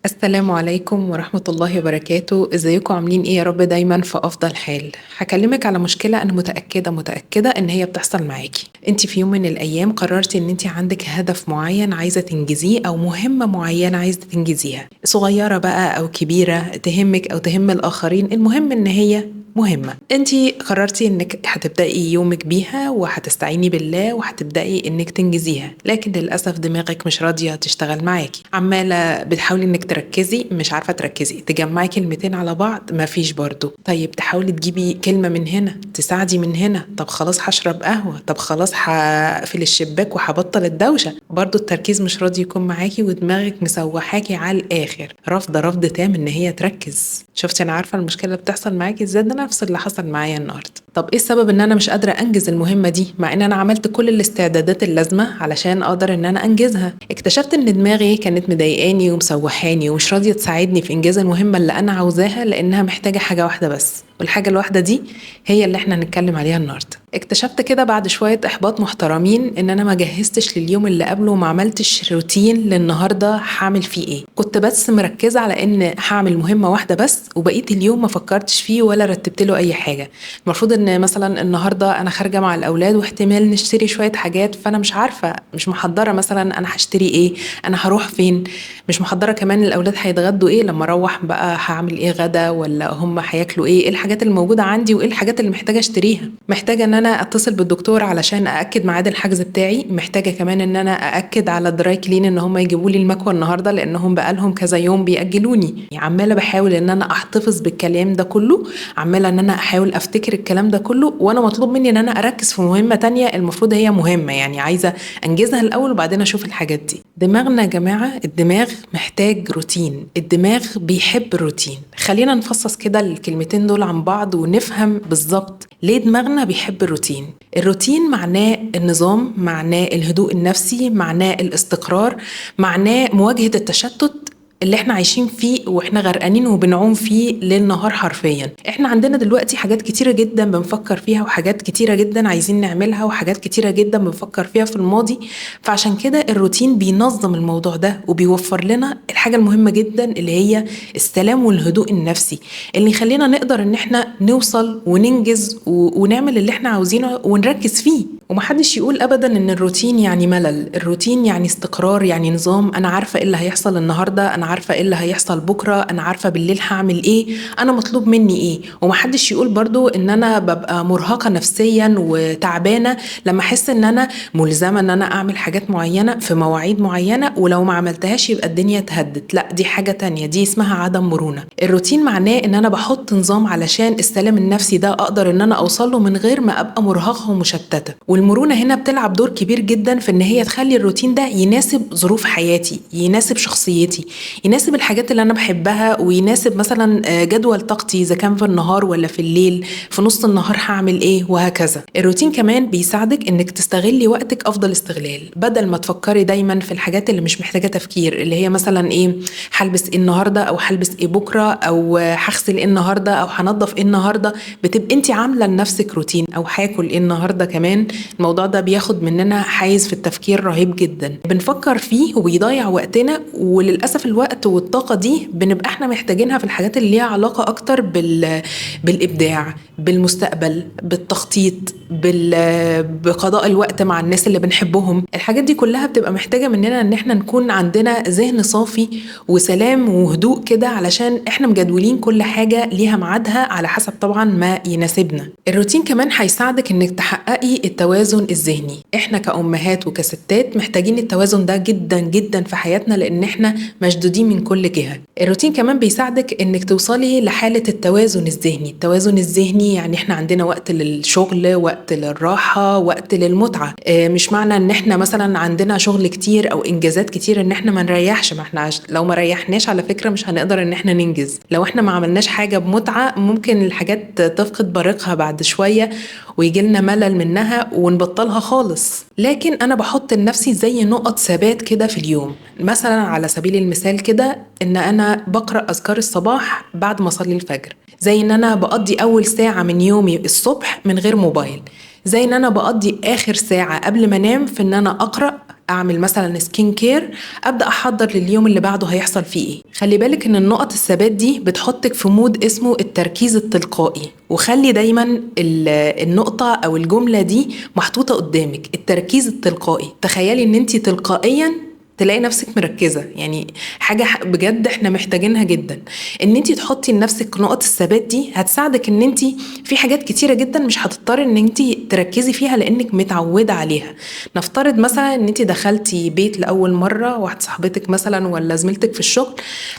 السلام عليكم ورحمة الله وبركاته. ازيكم عاملين ايه؟ يا رب دايما في افضل حال. هكلمك على مشكلة انا متأكدة ان هي بتحصل معاكي. انت في يوم من الايام قررتي ان انت عندك هدف معين عايزة تنجزيه او مهمة معينة عايزة تنجزيها، صغيرة بقى او كبيرة، تهمك او تهم الاخرين، المهم ان هي مهمة. انت قررتي انك هتبدأي يومك بيها وهتستعيني بالله وهتبدأي انك تنجزيها، لكن للأسف دماغك مش راضية تشتغل معاكي، عمالة بتحاولي انك تركزي، مش عارفة تركزي، تجمعي كلمتين على بعض مفيش برضو. طيب تحاولي تجيبي كلمة من هنا، تساعدي من هنا، طب خلاص هشرب قهوة، طب خلاص هقفل الشباك وهبطل الدوشة، برضو التركيز مش راضي يكون معاكي ودماغك مسوحاكي على الآخر، رافضة تام ان هي تركز. شفتي؟ انا عارفة المشكلة اللي بتحصل معاكي ازاي، ده نفس اللي حصل معايا النهاردة. طب ايه السبب ان انا مش قادرة انجز المهمة دي مع ان انا عملت كل الاستعدادات اللازمة علشان اقدر ان انا انجزها؟ اكتشفت ان دماغي كانت مضايقاني ومسوحاني ومش راضية تساعدني في انجاز المهمة اللي انا عاوزاها، لانها محتاجة حاجة واحدة بس، والحاجة الواحدة دي هي اللي احنا هنتكلم عليها النهاردة. اكتشفت كده بعد شوية احباط محترمين ان انا ما جهزتش لليوم اللي قبله وما عملتش روتين للنهاردة هعمل فيه ايه. كنت بس مركزة على ان هعمل مهمة واحدة بس، وبقيت اليوم ما فكرتش فيه ولا رتبت له اي حاجة. المفروض ان مثلا النهاردة انا خارجة مع الاولاد واحتمال نشتري شوية حاجات، فانا مش عارفة، مش محضرة مثلا انا هشتري ايه، انا هروح فين، مش محضرة كمان الاولاد هيتغدوا ايه، لما اروح بقى هعمل ايه غدا، ولا هم هياكلوا ايه الحاجات الموجودة عندي وايه الحاجات اللي محتاجة اشتريها. محتاجة ان انا اتصل بالدكتور علشان ااكد ميعاد الحجز بتاعي، محتاجة كمان ان انا ااكد على الدراي كلين ان هم يجيبوا لي المكوى النهاردة لانهم بقالهم كذا يوم بيأجلوني. يعني عمالة بحاول ان انا احتفظ بالكلام ده كله، عمالة ان انا احاول افتكر الكلام ده كله، وانا مطلوب مني ان انا اركز في مهمة تانية المفروض هي مهمة، يعني عايزة انجزها الاول وبعدين اشوف الحاجات دي. دماغنا يا جماعة، الدماغ محتاج روتين، الدماغ بيحب الروتين. خلينا نفصص كده الكلمتين دول عن بعض ونفهم بالظبط ليه دماغنا بيحب الروتين. الروتين معناه النظام، معناه الهدوء النفسي، معناه الاستقرار، معناه مواجهة التشتت اللي احنا عايشين فيه واحنا غرقانين وبنعوم فيه ليل نهار حرفيا. احنا عندنا دلوقتي حاجات كتيرة جدا بنفكر فيها، وحاجات كتيرة جدا عايزين نعملها، وحاجات كتيرة جدا بنفكر فيها في الماضي. فعشان كده الروتين بينظم الموضوع ده وبيوفر لنا الحاجة المهمة جدا اللي هي السلام والهدوء النفسي، اللي يخلينا نقدر ان احنا نوصل وننجز ونعمل اللي احنا عاوزينه ونركز فيه. ومحدش يقول ابدا ان الروتين يعني ملل، الروتين يعني استقرار، يعني نظام، انا عارفة ايه اللي هيحصل النهاردة، انا عارفة ايه اللي هيحصل بكرة، انا عارفة بالليل هعمل ايه، انا مطلوب مني ايه. ومحدش يقول برضو ان انا ببقى مرهقة نفسيا وتعبانة لما احس ان انا ملزمة ان انا اعمل حاجات معينة في مواعيد معينة، ولو ما عملتهاش يبقى الدنيا اتهدت. لا، دي حاجة تانية، دي اسمها عدم مرونة. الروتين معناه ان انا بحط نظام علشان السلام النفسي ده اقدر ان انا اوصله من غير ما ابقى مرهقة ومشتتة. والمرونة هنا بتلعب دور كبير جدا في ان هي تخلي الروتين ده يناسب ظروف حياتي، يناسب شخصيتي، يناسب الحاجات اللي انا بحبها، ويناسب مثلا جدول طاقتي اذا كان في النهار ولا في الليل، في نص النهار هعمل ايه، وهكذا. الروتين كمان بيساعدك انك تستغلي وقتك افضل استغلال، بدل ما تفكري دايما في الحاجات اللي مش محتاجة تفكير، اللي هي مثلا ايه، هلبس ايه النهارده، او هلبس ايه بكره، او هغسل ايه النهارده، او هنضف ايه النهارده. بتبقى انت عامله لنفسك روتين، او هاكل ايه النهارده. كمان الموضوع ده بياخد مننا حيز في التفكير رهيب جدا، بنفكر فيه وبيضيع وقتنا، وللاسف الوقت والطاقه دي بنبقى احنا محتاجينها في الحاجات اللي ليها علاقه اكتر بالابداع، بالمستقبل، بالتخطيط، بقضاء الوقت مع الناس اللي بنحبهم. الحاجات دي كلها بتبقى محتاجه مننا ان احنا نكون عندنا ذهن صافي وسلام وهدوء كده، علشان احنا مجدولين كل حاجه ليها ميعادها على حسب طبعا ما يناسبنا. الروتين كمان هيساعدك انك تحققي التوازن الذهني. احنا كأمهات وكستات محتاجين التوازن ده جدا جدا في حياتنا، لان احنا مشدودين من كل جهة. الروتين كمان بيساعدك انك توصلي لحالة التوازن الذهني. التوازن الذهني يعني احنا عندنا وقت للشغل، وقت للراحة، وقت للمتعة. مش معنى ان احنا مثلا عندنا شغل كتير او انجازات كتير ان احنا ما نريحش، ما احنا لو ما ريحناش على فكرة مش هنقدر ان احنا ننجز. لو احنا ما عملناش حاجة بمتعة ممكن الحاجات تفقد بريقها بعد شوية ويجي لنا ملل منها ونبطلها خالص. لكن انا بحط لنفسي زي نقط ثبات كده في اليوم. مثلا على سبيل المثال كده، ان انا بقرأ اذكار الصباح بعد ما اصلي الفجر، زي ان انا بقضي اول ساعة من يومي الصبح من غير موبايل، زي ان انا بقضي اخر ساعة قبل ما انام في ان انا اقرأ اعمل مثلا سكين كير، ابدا احضر لليوم اللي بعده هيحصل فيه ايه. خلي بالك ان النقط الثبات دي بتحطك في مود اسمه التركيز التلقائي، وخلي دايما النقطة او الجملة دي محطوطة قدامك، التركيز التلقائي. تخيلي ان انت تلقائيا تلاقي نفسك مركزة، يعني حاجة بجد احنا محتاجينها جدا. ان انت تحطي لنفسك نقط الثبات دي هتساعدك ان انت في حاجات كتيرة جدا مش هتضطري ان انت تركزي فيها لانك متعودة عليها. نفترض مثلا ان انت دخلتي بيت لأول مرة، واحد صاحبتك مثلا ولا زميلتك في الشغل،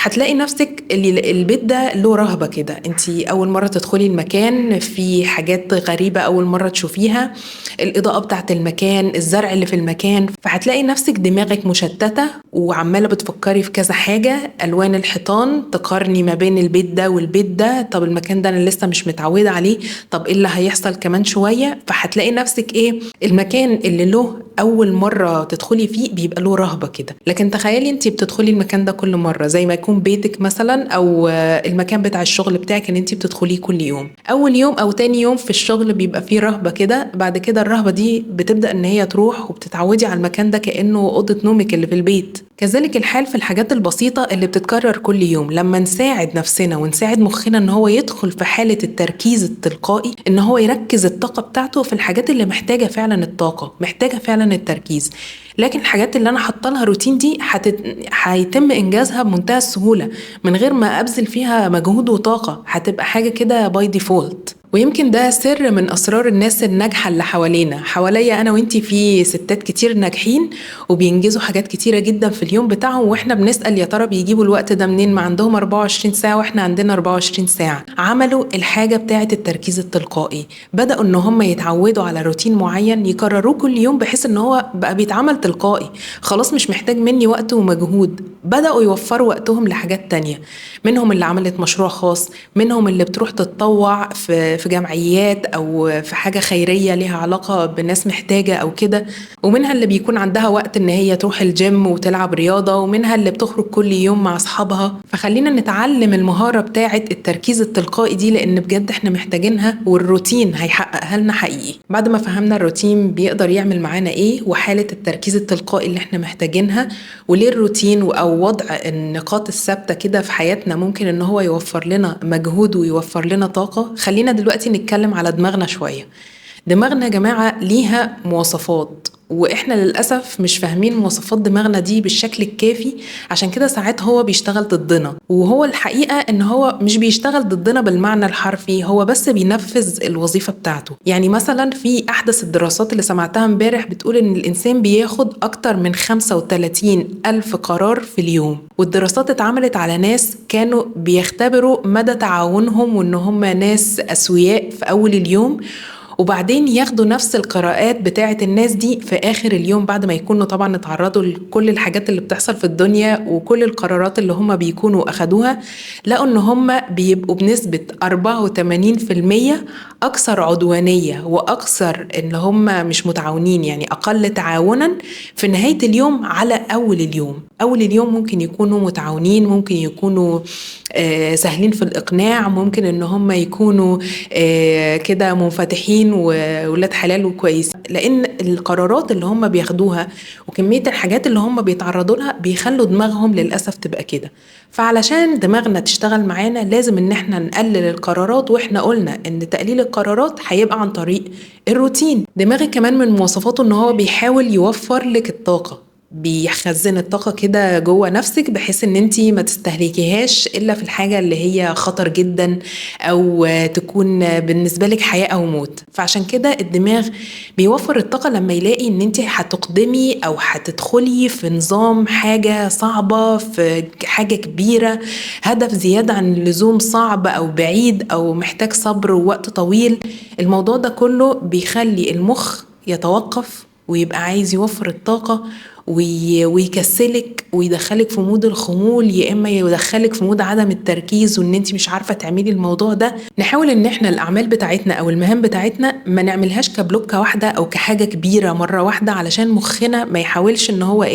هتلاقي نفسك البيت ده له رهبة كده، انت اول مرة تدخلي المكان، في حاجات غريبة اول مرة تشوفيها، الإضاءة بتاعت المكان، الزرع اللي في المكان، فهتلاقي نفسك دماغك مشتتة وعمالة بتفكري في كذا حاجة، ألوان الحيطان تقارني ما بين البيت ده والبيت ده، طب المكان ده أنا لسه مش متعودة عليه، طب إيه اللي هيحصل كمان شوية. فهتلاقي نفسك إيه، المكان اللي له أول مرة تدخلي فيه بيبقى له رهبة كده. لكن تخيلي أنت بتدخلي المكان ده كل مرة زي ما يكون بيتك مثلا، أو المكان بتاع الشغل بتاعك اللي أنت بتدخليه كل يوم. أول يوم أو تاني يوم في الشغل بيبقى فيه رهبة كده، بعد كده الرهبة دي بتبدأ إن هي تروح وبتتعودي على المكان ده كأنه أوضة نومك اللي في البيت. كذلك الحال في الحاجات البسيطة اللي بتتكرر كل يوم، لما نساعد نفسنا ونساعد مخنا ان هو يدخل في حالة التركيز التلقائي، ان هو يركز الطاقة بتاعته في الحاجات اللي محتاجة فعلا الطاقة، محتاجة فعلا التركيز. لكن الحاجات اللي انا حاطه لها روتين دي هيتم انجازها بمنتهى السهولة من غير ما ابذل فيها مجهود وطاقة، هتبقى حاجة كده باي ديفولت. ويمكن ده سر من أسرار الناس الناجحة اللي حواليا أنا وإنتي، في ستات كتير ناجحين وبينجزوا حاجات كتيرة جدا في اليوم بتاعهم، وإحنا بنسأل يا ترى بيجيبوا الوقت ده منين؟ ما عندهم 24 ساعة وإحنا عندنا 24 ساعة. عملوا الحاجة بتاعة التركيز التلقائي، بدأوا إن هم يتعودوا على روتين معين يكرروه كل يوم، بحيث إن هو بقى بيتعمل تلقائي، خلاص مش محتاج مني وقت ومجهود. بدأوا يوفروا وقتهم لحاجات تانية، منهم اللي عملت مشروع خاص، منهم اللي بتروح تتطوع في جمعيات أو في حاجة خيرية ليها علاقة بناس محتاجة أو كده، ومنها اللي بيكون عندها وقت إن هي تروح الجيم وتلعب رياضة، ومنها اللي بتخرج كل يوم مع أصحابها. فخلينا نتعلم المهارة بتاعة التركيز التلقائي دي، لأن بجد إحنا محتاجينها، والروتين هيحققها لنا حقيقي. بعد ما فهمنا الروتين بيقدر يعمل معانا إيه، وحالة التركيز التلقائي اللي إحنا محتاجينها، وليه الروتين أو وضع النقاط الثابتة كده في حياتنا ممكن إن هو يوفر لنا مجهود ويوفر لنا طاقة، خلينا دلوقتي نتكلم على دماغنا شوية. دماغنا يا جماعة ليها مواصفات، واحنا للأسف مش فاهمين مواصفات دماغنا دي بالشكل الكافي، عشان كده ساعات هو بيشتغل ضدنا. وهو الحقيقة ان هو مش بيشتغل ضدنا بالمعنى الحرفي، هو بس بينفذ الوظيفة بتاعته. يعني مثلا في احدث الدراسات اللي سمعتها امبارح بتقول ان الانسان بياخد اكتر من 35 ألف قرار في اليوم، والدراسات اتعملت على ناس كانوا بيختبروا مدى تعاونهم وان هم ناس أسوياء في اول اليوم، وبعدين ياخدوا نفس القراءات بتاعة الناس دي في آخر اليوم، بعد ما يكونوا طبعا اتعرضوا لكل الحاجات اللي بتحصل في الدنيا وكل القرارات اللي هم بيكونوا أخدوها. لقوا ان هم بيبقوا بنسبة 84% أكثر عدوانية وأكثر ان هم مش متعاونين، يعني أقل تعاونا في نهاية اليوم على أول اليوم. أول اليوم ممكن يكونوا متعاونين، ممكن يكونوا سهلين في الإقناع، ممكن ان هم يكونوا كده منفتحين وولاد حلال وكويس، لأن القرارات اللي هم بياخدوها وكمية الحاجات اللي هم بيتعرضوا لها بيخلوا دماغهم للأسف تبقى كده. فعلشان دماغنا تشتغل معانا لازم ان احنا نقلل القرارات، واحنا قلنا ان تقليل القرارات هيبقى عن طريق الروتين. دماغي كمان من مواصفاته ان هو بيحاول يوفر لك الطاقة، بيخزن الطاقة كده جوه نفسك بحيث ان انتي ما تستهلكيهاش الا في الحاجة اللي هي خطر جدا او تكون بالنسبة لك حياة او موت. فعشان كده الدماغ بيوفر الطاقة لما يلاقي ان انتي هتقدمي او هتدخلي في نظام حاجة صعبة، في حاجة كبيرة، هدف زيادة عن اللزوم صعب او بعيد او محتاج صبر ووقت طويل. الموضوع ده كله بيخلي المخ يتوقف ويبقى عايز يوفر الطاقة ويكسلك ويدخلك في مود الخمول، يا اما يدخلك في مود عدم التركيز وان انت مش عارفه تعملي الموضوع ده. نحاول ان احنا الاعمال بتاعتنا او المهام بتاعتنا ما نعملهاش كبلوكه واحده او كحاجه كبيره مره واحده، علشان مخنا ما يحاولش ان هو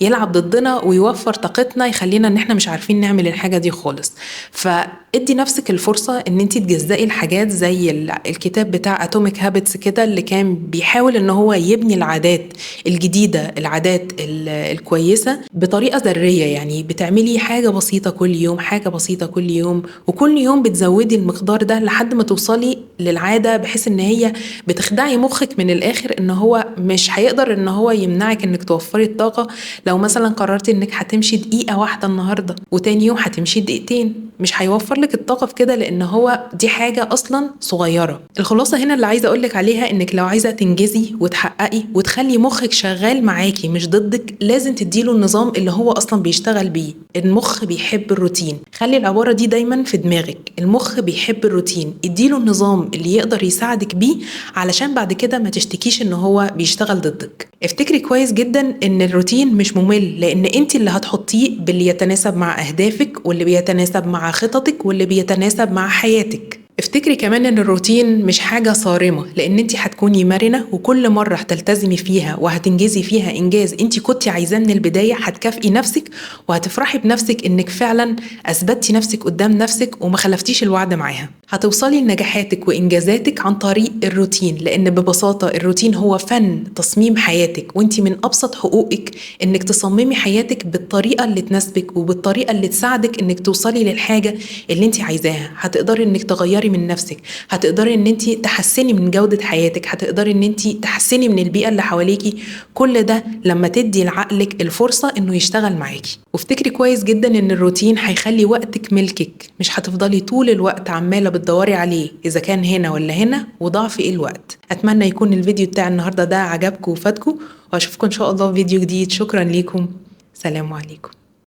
يلعب ضدنا ويوفر طاقتنا يخلينا ان احنا مش عارفين نعمل الحاجه دي خالص. فادي نفسك الفرصه ان انت تجزئي الحاجات، زي الكتاب بتاع اتوميك هابتس كده اللي كان بيحاول ان هو يبني العادات الجديده، العادات العادات الكويسة بطريقة ذرية، يعني بتعملي حاجة بسيطة كل يوم، حاجة بسيطة كل يوم، وكل يوم بتزودي المقدار ده لحد ما توصلي للعادة، بحيث ان هي بتخدعي مخك من الاخر ان هو مش هيقدر ان هو يمنعك انك توفري الطاقة. لو مثلا قررتي انك هتمشي دقيقة واحدة النهاردة وتاني يوم هتمشي دقيقتين، مش هيوفر لك الطاقة في كده، لان هو دي حاجة اصلا صغيرة. الخلاصة هنا اللي عايزة اقولك عليها انك لو عايزة تنجزي وتحققي وتخلي مخك شغال معاكي مش ضدك، لازم تديله النظام اللي هو اصلا بيشتغل بيه. المخ بيحب الروتين، خلي العبارة دي دايما في دماغك، المخ بيحب الروتين، اديله النظام اللي يقدر يساعدك بيه علشان بعد كده ما تشتكيش ان هو بيشتغل ضدك. افتكري كويس جدا ان الروتين مش ممل، لان انت اللي هتحطيه باللي يتناسب مع اهدافك واللي بيتناسب مع خططك واللي بيتناسب مع حياتك. افتكري كمان ان الروتين مش حاجة صارمة، لان انت هتكوني مرنة، وكل مرة هتلتزمي فيها وهتنجزي فيها انجاز انت كنتي عايزاه من البداية، هتكافئي نفسك وهتفرحي بنفسك انك فعلا اثبتي نفسك قدام نفسك وما خلفتيش الوعد معاها. هتوصلي لنجاحاتك وانجازاتك عن طريق الروتين، لان ببساطة الروتين هو فن تصميم حياتك، وانت من ابسط حقوقك انك تصممي حياتك بالطريقة اللي تناسبك وبالطريقة اللي تساعدك انك توصلي للحاجة اللي انت عايزاها. هتقدري انك تغيري من نفسك، هتقدري ان انت تحسني من جودة حياتك، هتقدري ان انت تحسني من البيئة اللي حواليكي. كل ده لما تدي لعقلك الفرصة انه يشتغل معاكي. وافتكري كويس جدا ان الروتين هيخلي وقتك ملكك، مش هتفضلي طول الوقت عمالة بتدوري عليه اذا كان هنا ولا هنا وضعف ايه الوقت. اتمنى يكون الفيديو بتاع النهاردة ده عجبكم وفادكم، واشوفكم ان شاء الله في فيديو جديد. شكرا ليكم، سلام عليكم.